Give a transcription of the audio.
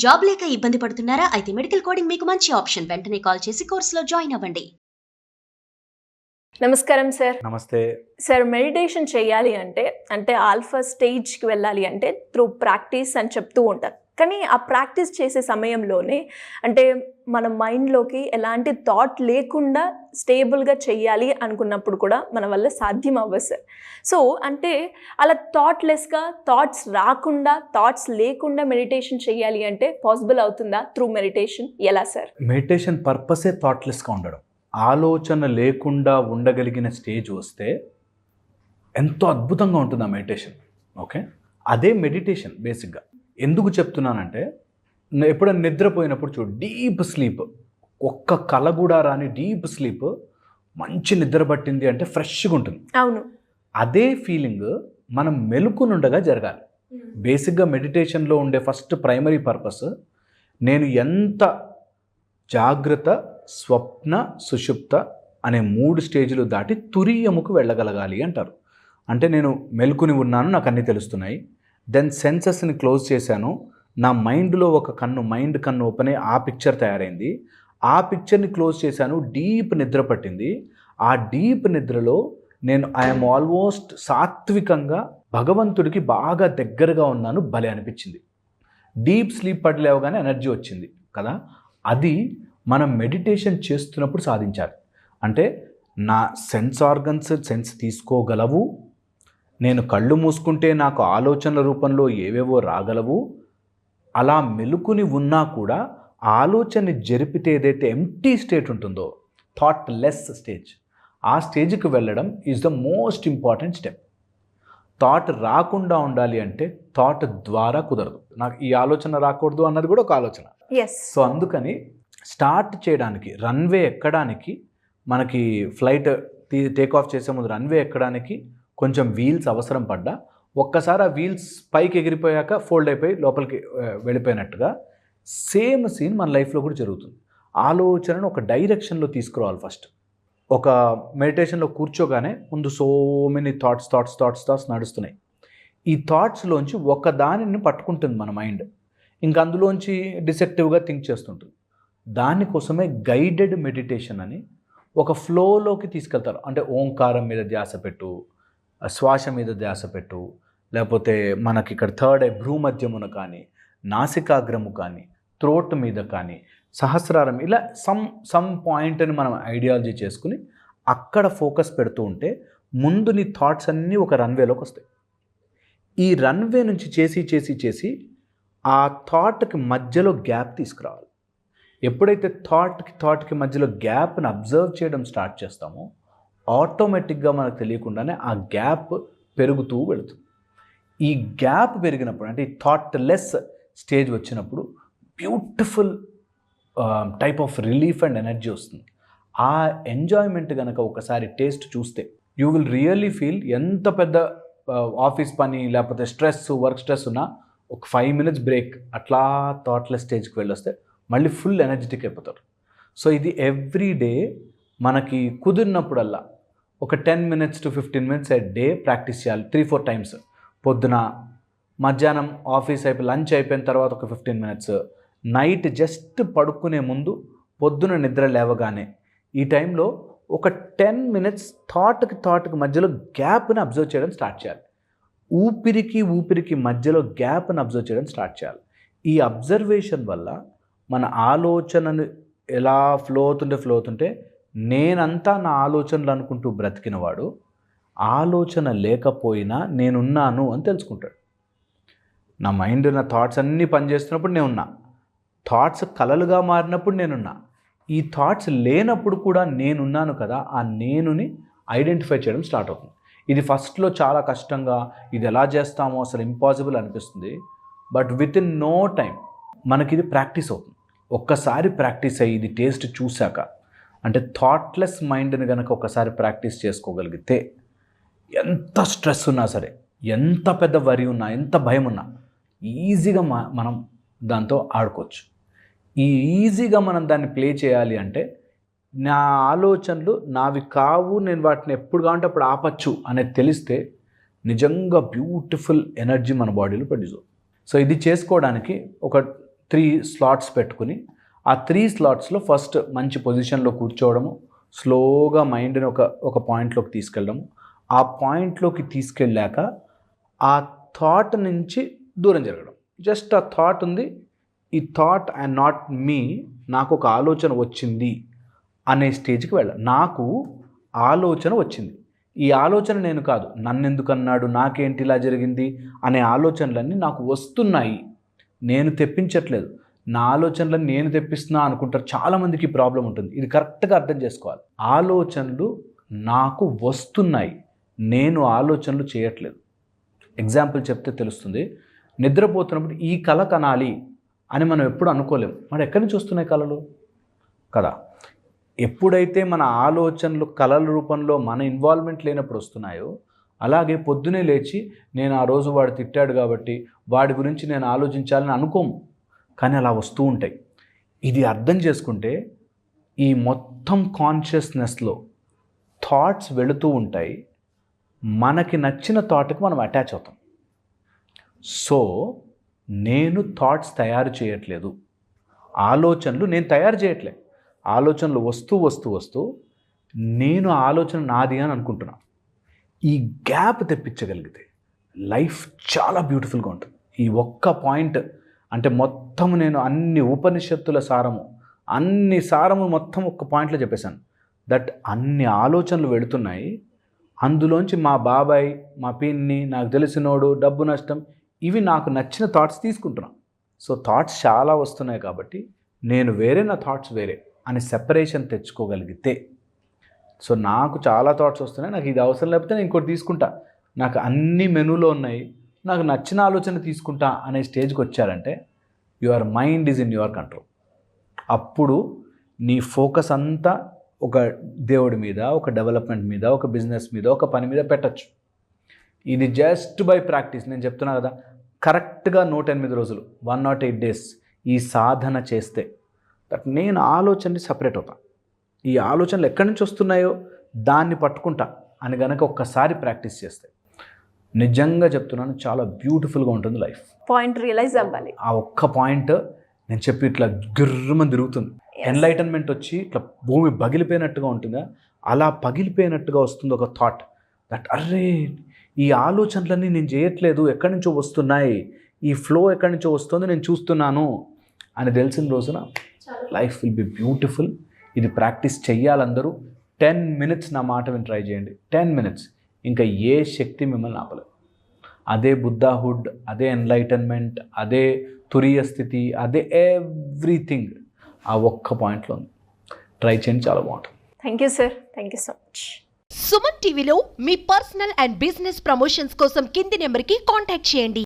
Job లేక ఇబ్బంది పడుతున్నారా? అయితే మెడికల్ కోడింగ్ మీకు మంచి ఆప్షన్. వెంటనే కాల్ చేసి కోర్సులో జాయిన్ అవ్వండి. నమస్కారం సార్. నమస్తే సార్, మెడిటేషన్ చేయాలి అంటే ఆల్ఫా స్టేజ్కి వెళ్ళాలి అంటే త్రూ ప్రాక్టీస్ అని చెప్తూ ఉంటారు. కానీ ఆ ప్రాక్టీస్ చేసే సమయంలోనే అంటే మన మైండ్లోకి ఎలాంటి థాట్ లేకుండా స్టేబుల్గా చెయ్యాలి అనుకున్నప్పుడు కూడా మన వల్ల సాధ్యం అవ్వదు సార్. సో అంటే అలా థాట్లెస్గా థాట్స్ రాకుండా థాట్స్ లేకుండా మెడిటేషన్ చేయాలి అంటే పాసిబుల్ అవుతుందా త్రూ మెడిటేషన్? ఎలా సార్? మెడిటేషన్ పర్పసే థాట్లెస్గా ఉండడం. ఆలోచన లేకుండా ఉండగలిగిన స్టేజ్ వస్తే ఎంతో అద్భుతంగా ఉంటుంది ఆ మెడిటేషన్. ఓకే, అదే మెడిటేషన్ బేసిక్గా. ఎందుకు చెప్తున్నానంటే, ఎప్పుడైనా నిద్రపోయినప్పుడు చూడు, డీప్ స్లీప్, ఒక్క కల కూడా రాని డీప్ స్లీప్, మంచి నిద్ర పట్టింది అంటే ఫ్రెష్గా ఉంటుంది. అవును, అదే ఫీలింగ్ మనం మెలుకునుండగా జరగాలి. బేసిక్గా మెడిటేషన్లో ఉండే ఫస్ట్ ప్రైమరీ పర్పస్, నేను ఎంత జాగ్రత్త, స్వప్న, సుషుప్త అనే 3 స్టేజ్లు దాటి తురియముకు వెళ్ళగలగాలి అంటారు. అంటే నేను మెలుకుని ఉన్నాను, నాకు అన్నీ తెలుస్తున్నాయి, దెన్ సెన్సెస్ని క్లోజ్ చేశాను, నా మైండ్లో ఒక మైండ్ కన్ను ఓపెన్ అయ్యి ఆ పిక్చర్ తయారైంది, ఆ పిక్చర్ని క్లోజ్ చేశాను, డీప్ నిద్ర పట్టింది. ఆ డీప్ నిద్రలో నేను ఐఎమ్ ఆల్మోస్ట్ సాత్వికంగా భగవంతుడికి బాగా దగ్గరగా ఉన్నాను, భలే అనిపించింది. డీప్ స్లీప్ పడలేవగానే ఎనర్జీ వచ్చింది కదా. అది మనం మెడిటేషన్ చేస్తున్నప్పుడు సాధించాలి. అంటే నా సెన్స్ ఆర్గన్స్ సెన్స్ తీసుకోగలవు, నేను కళ్ళు మూసుకుంటే నాకు ఆలోచనల రూపంలో ఏవేవో రాగలవు. అలా మెలుకుని ఉన్నా కూడా ఆలోచనని జరిపితే ఏదైతే ఎంప్టీ స్టేట్ ఉంటుందో, థాట్ లెస్ స్టేజ్, ఆ స్టేజ్కి వెళ్ళడం is the most important step. Thought రాకుండా ఉండాలి అంటే థాట్ ద్వారా కుదరదు. నాకు ఈ ఆలోచన రాకూడదు అన్నది కూడా ఒక ఆలోచన. సో అందుకని స్టార్ట్ చేయడానికి, రన్వే ఎక్కడానికి, మనకి ఫ్లైట్ టేక్ ఆఫ్ చేసే ముందు రన్వే ఎక్కడానికి కొంచెం వీల్స్ అవసరం పడ్డా, ఒక్కసారి ఆ వీల్స్ పైకి ఎగిరిపోయాక ఫోల్డ్ అయిపోయి లోపలికి వెళ్ళిపోయినట్టుగా సేమ్ సీన్ మన లైఫ్లో కూడా జరుగుతుంది. ఆలోచనను ఒక డైరెక్షన్లో తీసుకురావాలి. ఫస్ట్ ఒక మెడిటేషన్లో కూర్చోగానే ముందు సో మెనీ థాట్స్ నడుస్తున్నాయి. ఈ థాట్స్లోంచి ఒక దానిని పట్టుకుంటుంది మన మైండ్, ఇంక అందులోంచి డిసెక్టివ్గా థింక్ చేస్తుంటుంది. దానికోసమే గైడెడ్ మెడిటేషన్ అని ఒక ఫ్లోలోకి తీసుకెళ్తారు. అంటే ఓంకారం మీద ధ్యాస పెట్టు, శ్వాస మీద ధ్యాస పెట్టు, లేకపోతే మనకి ఇక్కడ థర్డ్ ఐ భ్రూమధ్యమున కానీ, నాసికాగ్రము కానీ, థ్రోట్ మీద కానీ, సహస్రారం, ఇలా సమ్ పాయింట్ని మనం ఐడియాలజీ చేసుకుని అక్కడ ఫోకస్ పెడుతూ ఉంటే ముందు నీ థాట్స్ అన్నీ ఒక రన్వేలోకి వస్తాయి. ఈ రన్వే నుంచి చేసి ఆ థాట్కి మధ్యలో గ్యాప్ తీసుకురావాలి. ఎప్పుడైతే థాట్కి మధ్యలో గ్యాప్ని అబ్జర్వ్ చేయడం స్టార్ట్ చేస్తామో ఆటోమేటిక్గా మనకు తెలియకుండానే ఆ గ్యాప్ పెరుగుతూ వెళుతుంది. ఈ గ్యాప్ పెరిగినప్పుడు, అంటే ఈ థాట్ లెస్ స్టేజ్ వచ్చినప్పుడు beautiful type of relief and energy వస్తుంది. ఆ ఎంజాయ్మెంట్ కనుక ఒకసారి టేస్ట్ చూస్తే యూ విల్ రియల్లీ ఫీల్, ఎంత పెద్ద ఆఫీస్ పని లేకపోతే వర్క్ స్ట్రెస్ ఉన్నా ఒక 5 minutes బ్రేక్ అట్లా థాట్లెస్ స్టేజ్కి వెళ్ళొస్తే మళ్ళీ ఫుల్ ఎనర్జెటిక్ అయిపోతారు. సో ఇది ఎవ్రీ డే మనకి కుదిరినప్పుడల్లా ఒక 10 minutes to 15 minutes a day practice చేయాలి. 3-4 times. పొద్దున, మధ్యాహ్నం ఆఫీస్ అయిపోయి లంచ్ అయిపోయిన తర్వాత ఒక 15 minutes, నైట్ జస్ట్ పడుకునే ముందు, పొద్దున నిద్ర లేవగానే, ఈ టైంలో ఒక 10 minutes థాట్కి మధ్యలో గ్యాప్ని అబ్జర్వ్ చేయడం స్టార్ట్ చేయాలి. ఊపిరికి మధ్యలో గ్యాప్ని అబ్జర్వ్ చేయడం స్టార్ట్ చేయాలి. ఈ అబ్జర్వేషన్ వల్ల మన ఆలోచనను ఎలా ఫ్లో అవుతుంటే నేనంతా నా ఆలోచనలు అనుకుంటూ బ్రతికినవాడు ఆలోచన లేకపోయినా నేనున్నాను అని తెలుసుకుంటాడు. నా మైండ్, నా థాట్స్ అన్నీ పనిచేస్తున్నప్పుడు నేనున్నా, థాట్స్ కలలుగా మారినప్పుడు నేనున్నా, ఈ థాట్స్ లేనప్పుడు కూడా నేనున్నాను కదా, ఆ నేనుని ఐడెంటిఫై చేయడం స్టార్ట్ అవుతుంది. ఇది ఫస్ట్లో చాలా కష్టంగా, ఇది ఎలా చేస్తామో అసలు ఇంపాసిబుల్ అనిపిస్తుంది. But within no time మనకి ఇది ప్రాక్టీస్ అవుతుంది. ఒక్కసారి ప్రాక్టీస్ అయ్యి ఇది టేస్ట్ చూశాక, అంటే థాట్లెస్ మైండ్ని కనుక ఒకసారి ప్రాక్టీస్ చేసుకోగలిగితే ఎంత స్ట్రెస్ ఉన్నా సరే, ఎంత పెద్ద వరి ఉన్నా, ఎంత భయం ఉన్నా ఈజీగా మనం దాంతో ఆడుకోవచ్చు. ఈ ఈజీగా మనం దాన్ని ప్లే చేయాలి అంటే నా ఆలోచనలు నావి కావు, నేను వాటిని ఎప్పుడు కావాలంటే అప్పుడు ఆపచ్చు అనేది తెలిస్తే నిజంగా బ్యూటిఫుల్ ఎనర్జీ మన బాడీలో ప్రొడ్యూస్ అవుతుంది. సో ఇది చేసుకోవడానికి ఒక 3 స్లాట్స్ పెట్టుకుని ఆ 3 స్లాట్స్లో ఫస్ట్ మంచి పొజిషన్లో కూర్చోవడము, స్లోగా మైండ్ని ఒక పాయింట్లోకి తీసుకెళ్ళడము, ఆ పాయింట్లోకి తీసుకెళ్ళాక ఆ థాట్ నుంచి దూరం జరగడం. జస్ట్ ఆ థాట్ ఉంది, ఈ థాట్ అండ్ నాట్ మీ, నాకు ఒక ఆలోచన వచ్చింది అనే స్టేజ్కి వెళ్ళాలి. నాకు ఆలోచన వచ్చింది, ఈ ఆలోచన నేను కాదు, నన్ను ఎందుకు అన్నాడు, నాకేంటి ఇలా జరిగింది అనే ఆలోచనలన్నీ నాకు వస్తున్నాయి, నేను తెప్పించట్లేదు. నా ఆలోచనలను నేను తెప్పిస్తున్నా అనుకుంటారు. చాలామందికి ప్రాబ్లం ఉంటుంది. ఇది కరెక్ట్గా అర్థం చేసుకోవాలి. ఆలోచనలు నాకు వస్తున్నాయి, నేను ఆలోచనలు చేయట్లేదు. ఎగ్జాంపుల్ చెప్తే తెలుస్తుంది. నిద్రపోతున్నప్పుడు ఈ కళ కనాలి అని మనం ఎప్పుడు అనుకోలేము. మరి ఎక్కడి నుంచి వస్తున్నాయి కళలు కదా? ఎప్పుడైతే మన ఆలోచనలు కళల రూపంలో మన ఇన్వాల్వ్మెంట్ లేనప్పుడు వస్తున్నాయో, అలాగే పొద్దునే లేచి నేను ఆ రోజు వాడు తిట్టాడు కాబట్టి వాడి గురించి నేను ఆలోచించాలని అనుకోము, కానీ అలా వస్తూ ఉంటాయి. ఇది అర్థం చేసుకుంటే ఈ మొత్తం కాన్షియస్నెస్లో థాట్స్ వెళుతూ ఉంటాయి. మనకి నచ్చిన థాట్కి మనం అటాచ్ అవుతాం. సో నేను థాట్స్ తయారు చేయట్లేదు, ఆలోచనలు నేను తయారు చేయట్లేదు. ఆలోచనలు వస్తూ వస్తూ వస్తూ నేను ఆలోచన నాది అని అనుకుంటున్నా. ఈ గ్యాప్ తెప్పించగలిగితే లైఫ్ చాలా బ్యూటిఫుల్గా ఉంటుంది. ఈ ఒక్క పాయింట్ అంటే మొత్తం నేను అన్ని ఉపనిషత్తుల సారము, అన్ని సారము మొత్తం ఒక్క పాయింట్లో చెప్పేశాను. దట్ అన్ని ఆలోచనలు వెళుతున్నాయి. అందులోంచి మా బాబాయ్, మా పిన్ని, నాకు తెలిసినోడు, డబ్బు నష్టం, ఇవి నాకు నచ్చిన థాట్స్ తీసుకుంటున్నాను. సో థాట్స్ చాలా వస్తున్నాయి కాబట్టి నేను వేరే, నా థాట్స్ వేరే అని సెపరేషన్ తెచ్చుకోగలిగితే, సో నాకు చాలా థాట్స్ వస్తున్నాయి, నాకు ఇది అవసరం లేకపోతే నేను ఇంకోటి తీసుకుంటా, నాకు అన్ని మెనూలో ఉన్నాయి, నాకు నచ్చిన ఆలోచన తీసుకుంటా అనే స్టేజ్కి వచ్చారంటే your mind is in your control. అప్పుడు నీ ఫోకస్ అంతా ఒక దేవుడి మీద, ఒక డెవలప్మెంట్ మీద, ఒక బిజినెస్ మీద, ఒక పని మీద పెట్టచ్చు. ఇది జస్ట్ బై ప్రాక్టీస్. నేను చెప్తున్నా కదా, కరెక్ట్గా 108 రోజులు 108 days ఈ సాధన చేస్తే దట్ నేను ఆలోచనని సపరేట్ అవుతా. ఈ ఆలోచనలు ఎక్కడి నుంచి వస్తున్నాయో దాన్ని పట్టుకుంటా అని కనుక ఒక్కసారి ప్రాక్టీస్ చేస్తే నిజంగా చెప్తున్నాను, చాలా బ్యూటిఫుల్గా ఉంటుంది లైఫ్. పాయింట్ రియలైజ్ అవ్వాలి. ఆ ఒక్క పాయింట్ నేను చెప్పి ఇట్లా గిర్రమని తిరుగుతుంది. ఎన్లైటన్మెంట్ వచ్చి ఇట్లా భూమి పగిలిపోయినట్టుగా ఉంటుందా, అలా పగిలిపోయినట్టుగా వస్తుంది ఒక థాట్. దట్ అర్రే ఈ ఆలోచనలన్నీ నేను చేయట్లేదు, ఎక్కడి నుంచో వస్తున్నాయి, ఈ ఫ్లో ఎక్కడి నుంచో వస్తుంది, నేను చూస్తున్నాను అని తెలిసిన రోజున లైఫ్ విల్ బి బ్యూటిఫుల్. ఇది ప్రాక్టీస్ చెయ్యాలందరూ. 10 minutes నా మాట విని ట్రై చేయండి. 10 minutes, ఇంకా ఏ శక్తి మిమ్మల్ని ఆపలేదు. అదే బుద్ధాహుడ్, అదే ఎన్లైటన్మెంట్, అదే తురీయ స్థితి, అదే ఎవ్రీథింగ్ ఆ ఒక్క పాయింట్లో ఉంది. ట్రై చేయండి, చాలా బాగుంటుంది. Thank you sir, thank you so much. Suman టీవీలో మీ పర్సనల్ అండ్ బిజినెస్ ప్రమోషన్స్ కోసం కింది నెంబర్కి కాంటాక్ట్ చేయండి.